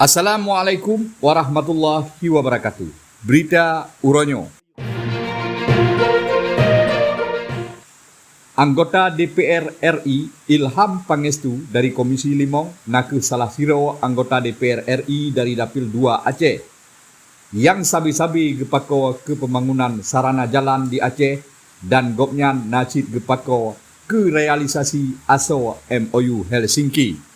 Assalamualaikum warahmatullahi wabarakatuh. Berita Uronyo. Anggota DPR RI Ilham Pangestu dari Komisi 5 naku salah siro anggota DPR RI dari Dapil 2 Aceh yang sabi-sabi gepako ke pembangunan sarana jalan di Aceh dan gopnyan nacit gepako ke realisasi ASO MOU Helsinki.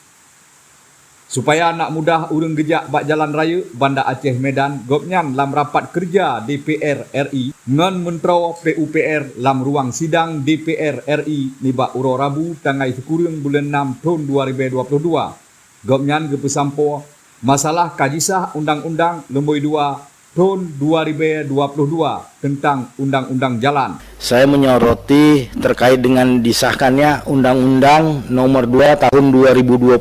Supaya nak mudah urang gejak bak jalan raya Banda Aceh Medan, gopnyan lam rapat kerja DPR RI ngan Menteri PUPR lam ruang sidang DPR RI ni bak uro Rabu tanggal 10 bulan 6 tahun 2022. Gopnyan gepesampo masalah kajisah Undang-Undang Nombor 2 tahun 2022 tentang Undang-Undang Jalan. Saya menyoroti terkait dengan disahkannya Undang-Undang Nomor 2 tahun 2022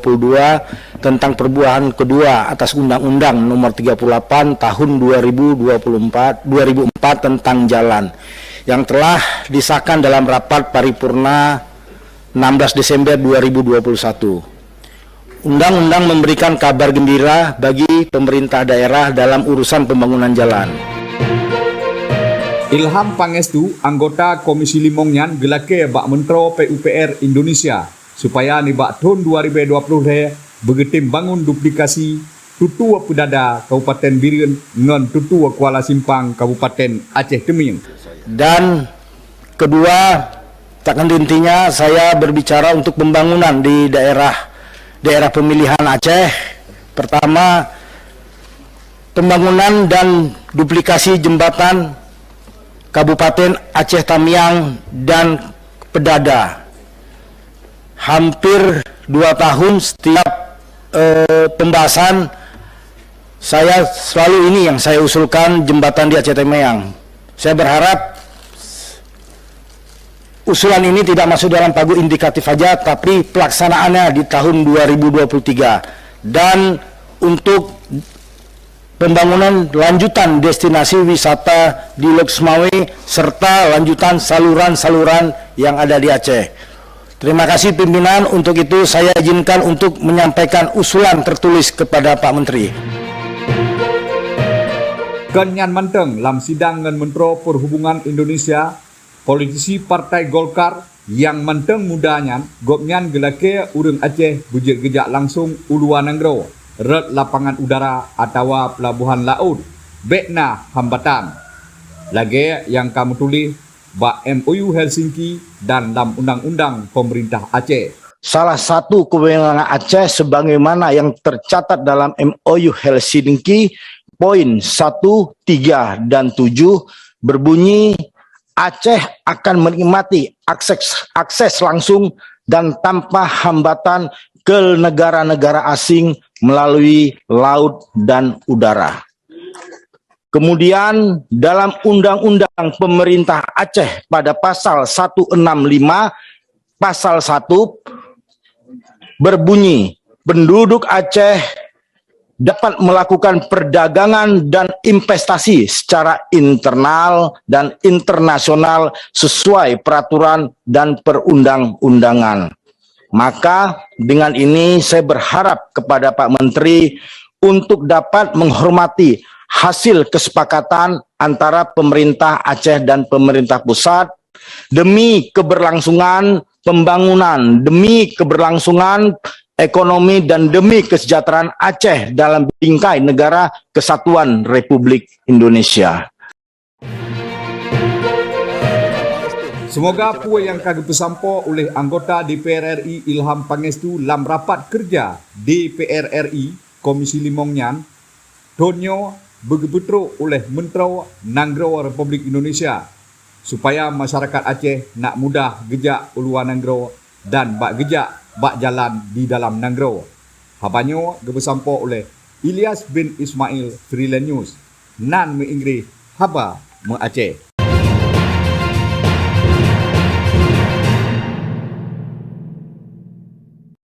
tentang perubahan kedua atas Undang-Undang Nomor 38 tahun 2004 tentang jalan yang telah disahkan dalam rapat paripurna 16 Desember 2021. Undang-undang memberikan kabar gembira bagi pemerintah daerah dalam urusan pembangunan jalan. Ilham Pangestu, anggota Komisi 5 nyan gelake bak Menteri PUPR Indonesia supaya ni bak tahun 2020 begetim bangun duplikasi Tutua Pedada Kabupaten Biren ngan Tutua Kuala Simpang Kabupaten Aceh Teming. Dan kedua, tak henti-hentinya saya berbicara untuk pembangunan di daerah pemilihan Aceh. Pertama, pembangunan dan duplikasi jembatan Kabupaten Aceh Tamiang dan Pedada. Hampir 2 tahun setiap pembahasan saya selalu ini yang saya usulkan, jembatan di Aceh Tamiang. Saya berharap usulan ini tidak masuk dalam pagu indikatif saja, tapi pelaksanaannya di tahun 2023. Dan untuk pembangunan lanjutan destinasi wisata di Loksmawe serta lanjutan saluran-saluran yang ada di Aceh. Terima kasih pimpinan, untuk itu saya izinkan untuk menyampaikan usulan tertulis kepada Pak Menteri. Kenyan Manteng lam sidang dengan Menteri Perhubungan Indonesia, politisi Partai Golkar yang manteng mudanya gopnyan gelake urang Aceh bujir gejak langsung uluan nanggro red lapangan udara atau pelabuhan laut bekna hambatan lagi yang kamu tulis bak MOU Helsinki dan dalam undang-undang pemerintah Aceh. Salah satu kewenangan Aceh sebagaimana yang tercatat dalam MOU Helsinki poin 1, 3 dan 7 berbunyi Aceh akan menikmati akses langsung dan tanpa hambatan ke negara-negara asing melalui laut dan udara. Kemudian dalam Undang-Undang Pemerintah Aceh pada pasal 165 pasal 1 berbunyi penduduk Aceh dapat melakukan perdagangan dan investasi secara internal dan internasional sesuai peraturan dan perundang-undangan. Maka dengan ini saya berharap kepada Pak Menteri untuk dapat menghormati hasil kesepakatan antara pemerintah Aceh dan pemerintah pusat demi keberlangsungan pembangunan, demi keberlangsungan ekonomi dan demi kesejahteraan Aceh dalam bingkai negara kesatuan Republik Indonesia. Semoga apa yang kagak pesampo oleh anggota DPR RI Ilham Pangestu lam rapat kerja DPR RI Komisi 5 nyan donyo begebetro oleh Menteri Nanggro Republik Indonesia supaya masyarakat Aceh nak mudah gejak uluan Nanggro dan bak gejak bak jalan di dalam Nanggro. Habanyo gebesampo oleh Ilyas bin Ismail Freeland News nan me Inggris haba me Aceh.